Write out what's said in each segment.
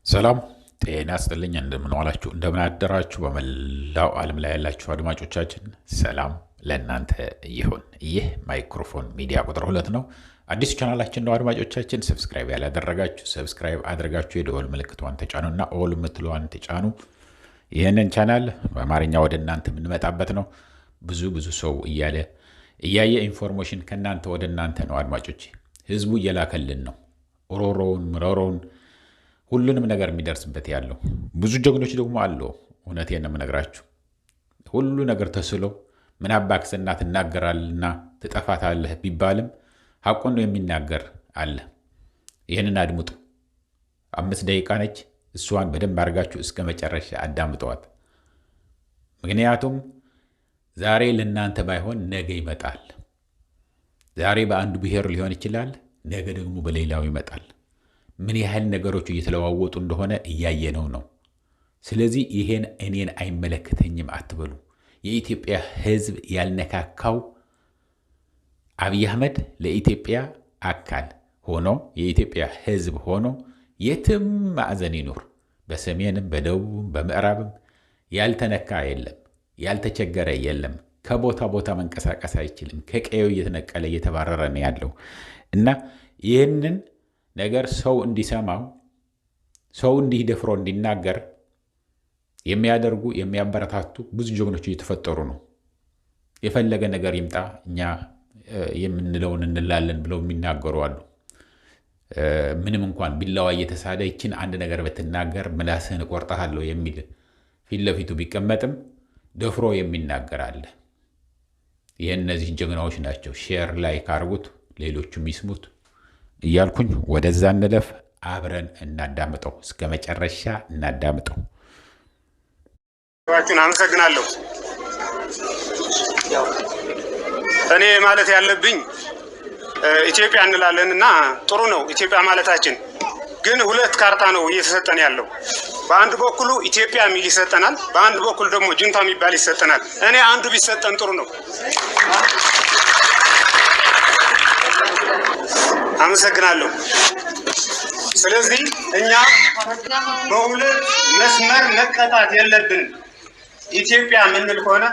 ሰላም ጤና ይስጥልኝ። እንደምን ዋላችሁ እንደምን አደራችሁ። በመላው ዓለም ላይ ያላችሁ አድማጮቻችን ሰላም ለእናንተ ይሁን። ይህ ማይክሮፎን ሚዲያ ቁጥር 2 ነው። አዲስ ቻናላችን ነው። አድማጮቻችን ሰብስክራይብ ያላደረጋችሁ ሰብስክራይብ አድርጋችሁ የደወል ምልክቷን ተጫኑና ኦል የምትለዋን ተጫኑ። ይህንን ቻናል በአማርኛ ወደ እናንተ የምንመጣበት ነው። ብዙ ሰው እያየ ኢንፎርሜሽን ከእናንተ ወደ እናንተ ነው። አድማጮች ህዝቡ እየላከልን ነው። ኦሮሮውን ምሮሮውን ሁሉንም ነገር የሚደርስበት ያለው ብዙ ጀግኖች ደግሞ አሉ። እውነቴን ነው የምነግራችሁ። ሁሉ ነገር ተስሎ ምን አባክስና ትናገራልና ትጠፋታለህ ቢባልም ሐቁን ነው የሚናገር አለ። ይህንን አድምጡ። 5 ደቂቃ ነች። እሷን በደንብ አድርጋችሁ እስከ መጨረሻ አዳምጠዋት። ምክንያቱም ዛሬ ለእናንተ ባይሆን ነገ ይመጣል። ዛሬ በአንዱ ብሔር ሊሆን ይችላል፣ ነገ ደግሞ በሌላው ይመጣል። ምን ያህል ነገሮች እየተለዋወጡ እንደሆነ እያየነው ነው። ስለዚህ ይሄን እኔን አይመለከተኝም አትበሉ። የኢትዮጵያ ህዝብ ያልነካካው አብይ አህመድ ለኢትዮጵያ አካል ሆኖ የኢትዮጵያ ህዝብ ሆኖ የትም ማዕዘን ይኑር፣ በሰሜንም በደቡብም በምዕራብም ያልተነካ የለም፣ ያልተቸገረ የለም። ከቦታ ቦታ መንቀሳቀስ አይችልም። ከቀየው እየተነቀለ እየተባረረ ነው ያለው እና ይህንን ነገር ሰው እንዲሰማው ሰው እንዲህ ደፍሮ እንዲናገር የሚያደርጉ የሚያበረታቱ ብዙ ጀግኖች እየተፈጠሩ ነው። የፈለገ ነገር ይምጣ እኛ የምንለውን እንላለን ብለው የሚናገሩ አሉ። ምንም እንኳን ቢላዋ እየተሳደ ይችን አንድ ነገር ብትናገር ምላስህን እቆርጥሃለሁ የሚል ፊት ለፊቱ ቢቀመጥም ደፍሮ የሚናገር አለ። እነዚህ ጀግናዎች ናቸው። ሼር ላይ ካርጉት ሌሎቹም ይስሙት እያልኩኝ ወደዛ እንለፍ። አብረን እናዳምጠው፣ እስከ መጨረሻ እናዳምጠው። አመሰግናለሁ። እኔ ማለት ያለብኝ ኢትዮጵያ እንላለን እና ጥሩ ነው ኢትዮጵያ ማለታችን፣ ግን ሁለት ካርታ ነው እየተሰጠን ያለው። በአንድ በኩሉ ኢትዮጵያ የሚል ይሰጠናል፣ በአንድ በኩል ደግሞ ጁንታ የሚባል ይሰጠናል። እኔ አንዱ ቢሰጠን ጥሩ ነው። አመሰግናለሁ። ስለዚህ እኛ በሁለት መስመር መቀጣት የለብንም። ኢትዮጵያ የምንል ከሆነ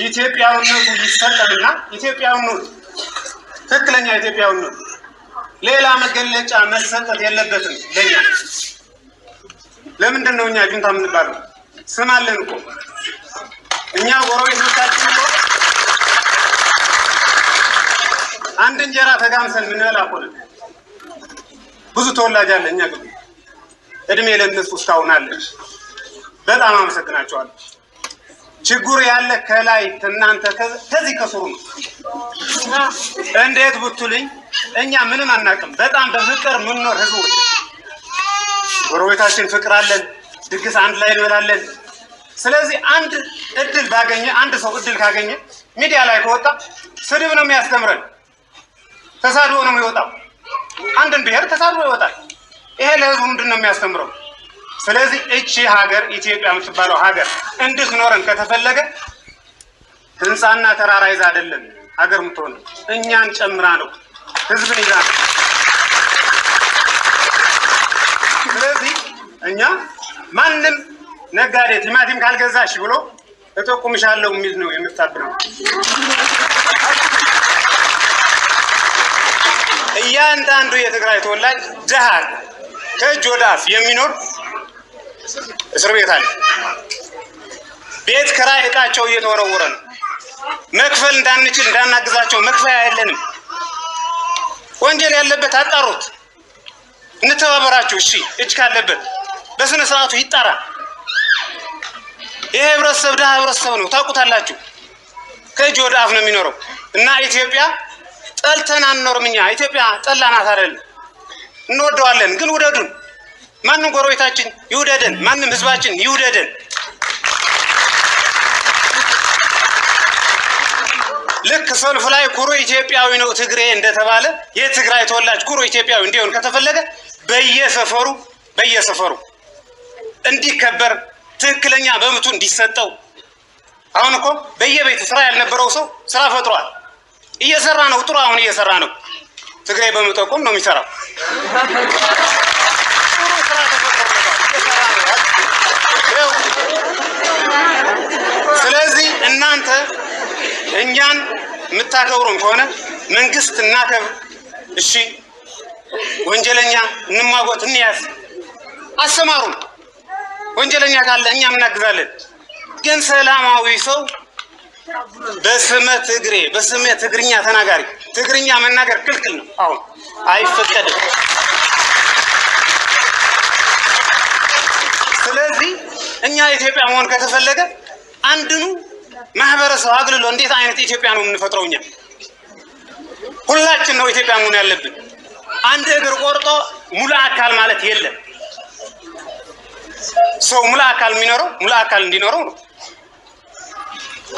ኢትዮጵያዊነቱ ይሰጠንና ኢትዮጵያዊነቱ ትክክለኛ ኢትዮጵያዊነቱ ሌላ መገለጫ መሰጠት የለበትም። ለኛ ለምንድን ነው እኛ ጁንታ የምንባለው? ስም አለን እኮ እኛ ጎረቤቶቻችን እኮ አንድ እንጀራ ተጋምሰን ምንበላ እኮ ነን። ብዙ ተወላጅ አለ እኛ ግቢ። እድሜ ለእነሱ እስካሁን አለ። በጣም አመሰግናቸዋለሁ። ችግሩ ያለ ከላይ እናንተ ከዚህ ከስሩ ነው። እንዴት ብትሉኝ እኛ ምንም አናውቅም። በጣም በፍቅር ምንኖር ህዝቦች፣ ጎረቤታችን ፍቅር አለን። ድግስ አንድ ላይ እንበላለን። ስለዚህ አንድ እድል ባገኘ አንድ ሰው እድል ካገኘ ሚዲያ ላይ ከወጣ ስድብ ነው የሚያስተምረን። ተሳድቦ ነው የሚወጣው። አንድን ብሔር ተሳድቦ ይወጣል። ይሄ ለህዝቡ ምንድን ነው የሚያስተምረው? ስለዚህ እቺ ሀገር ኢትዮጵያ የምትባለው ሀገር እንድትኖረን ከተፈለገ ህንፃና ተራራ ይዛ አይደለም ሀገር የምትሆነው፣ እኛን ጨምራ ነው፣ ህዝብን ይዛ ነው። ስለዚህ እኛ ማንም ነጋዴ ቲማቲም ካልገዛሽ ብሎ እጠቁምሻለሁ የሚል ነው የምታብነው። እያንዳንዱ የትግራይ ተወላጅ ድሃ ከእጅ ወደ አፍ የሚኖር እስር ቤት አለ። ቤት ኪራይ ዕቃቸው እየተወረወረ ነው። መክፈል እንዳንችል እንዳናግዛቸው መክፈያ የለንም። ወንጀል ያለበት አጣሩት፣ እንተባበራችሁ። እሺ እጅ ካለበት በስነ ስርዓቱ ይጣራ። ይሄ ህብረተሰብ ድሃ ህብረተሰብ ነው፣ ታውቁታላችሁ። ከእጅ ወደ አፍ ነው የሚኖረው እና ኢትዮጵያ ጠልተን አንኖርም። እኛ ኢትዮጵያ ጠላናት አይደለም፣ እንወደዋለን። ግን ውደዱን። ማንም ጎረቤታችን ይውደደን፣ ማንም ህዝባችን ይውደደን። ልክ ሰልፍ ላይ ኩሩ ኢትዮጵያዊ ነው ትግሬ እንደተባለ የትግራይ ተወላጅ ኩሩ ኢትዮጵያዊ እንዲሆን ከተፈለገ በየሰፈሩ እንዲከበር ትክክለኛ በመብቱ እንዲሰጠው። አሁን እኮ በየቤቱ ስራ ያልነበረው ሰው ስራ ፈጥሯል፣ እየሰራ ነው። ጥሩ አሁን እየሰራ ነው። ትግራይ በመጠቆም ነው የሚሰራው። ጥሩ ስራ ተፈጥሯል። እኛን የምታከብሩን ከሆነ መንግስት እናከብር፣ እሺ። ወንጀለኛ እንሟጎት፣ እንያዝ፣ አሰማሩን። ወንጀለኛ ካለ እኛም እናግዛለን። ግን ሰላማዊ ሰው በስመ ትግርኛ ተናጋሪ ትግርኛ መናገር ክልክል ነው። አሁን አይፈቀድም። ስለዚህ እኛ ኢትዮጵያ መሆን ከተፈለገ አንድኑ ማህበረሰብ አግልሎ እንዴት አይነት ኢትዮጵያ ነው የምንፈጥረው? እኛ ሁላችን ነው ኢትዮጵያ መሆን ያለብን። አንድ እግር ቆርጦ ሙሉ አካል ማለት የለም። ሰው ሙሉ አካል የሚኖረው ሙሉ አካል እንዲኖረው ነው።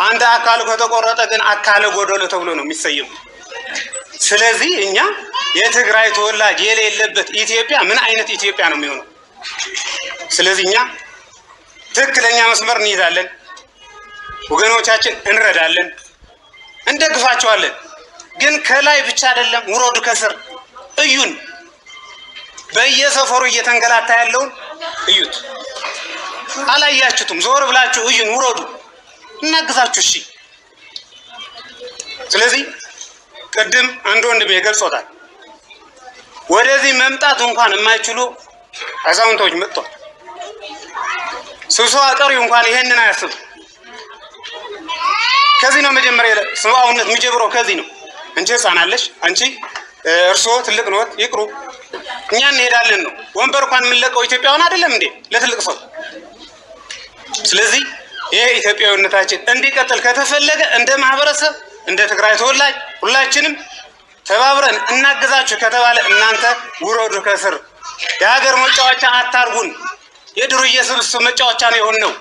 አንድ አካል ከተቆረጠ ግን አካለ ጎደሎ ተብሎ ነው የሚሰየው። ስለዚህ እኛ የትግራይ ተወላጅ የሌለበት ኢትዮጵያ ምን አይነት ኢትዮጵያ ነው የሚሆነው? ስለዚህ እኛ ትክክለኛ መስመር እንይዛለን፣ ወገኖቻችን እንረዳለን፣ እንደግፋቸዋለን። ግን ከላይ ብቻ አይደለም፣ ውረዱ ከስር እዩን። በየሰፈሩ እየተንገላታ ያለውን እዩት። አላያችሁትም? ዞር ብላችሁ እዩን፣ ውረዱ፣ እናግዛችሁ። እሺ። ስለዚህ ቅድም አንድ ወንድሜ ገልጾታል። ወደዚህ መምጣት እንኳን የማይችሉ አዛውንቶች መጥተዋል። ስብሰባ ጠሪው እንኳን ይሄንን አያስቡ። ከዚህ ነው መጀመሪያ ሰብአዊነት የሚጀምረው ከዚህ ነው እንጂ ህፃናለሽ አንቺ እርስዎ ትልቅ ነው ይቅሩ እኛ እንሄዳለን ነው። ወንበር እንኳን የምንለቀው ኢትዮጵያውን አይደለም እንዴ ለትልቅ ሰው። ስለዚህ ይሄ ኢትዮጵያዊነታችን እንዲቀጥል ከተፈለገ እንደ ማህበረሰብ እንደ ትግራይ ተወላጅ ሁላችንም ተባብረን እናግዛችሁ ከተባለ እናንተ ውረዱ ከስር። የሀገር መጫወቻ አታርጉን። የድሩዬ ስብስብ መጫወቻ ነው የሆነው።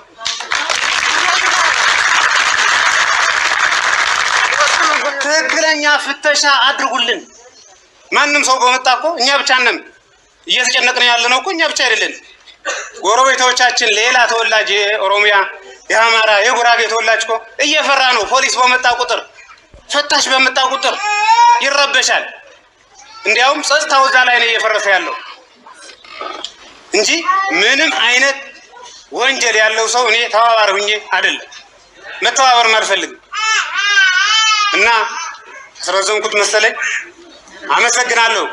ትክክለኛ ፍተሻ አድርጉልን። ማንም ሰው በመጣ እኮ እኛ ብቻ ነን እየተጨነቅን ያለነው እኮ እኛ ብቻ አይደለን። ጎረቤቶቻችን ሌላ ተወላጅ የኦሮሚያ፣ የአማራ፣ የጉራጌ ተወላጅ እኮ እየፈራ ነው። ፖሊስ በመጣ ቁጥር ፈታሽ በመጣ ቁጥር ይረበሻል። እንዲያውም ጸጥታው እዛ ላይ ነው እየፈረሰ ያለው እንጂ ምንም አይነት ወንጀል ያለው ሰው እኔ ተባባሪ ሁኜ አይደለም። መተባበር አልፈልግም እና አስረዘምኩት መሰለኝ። አመሰግናለሁ።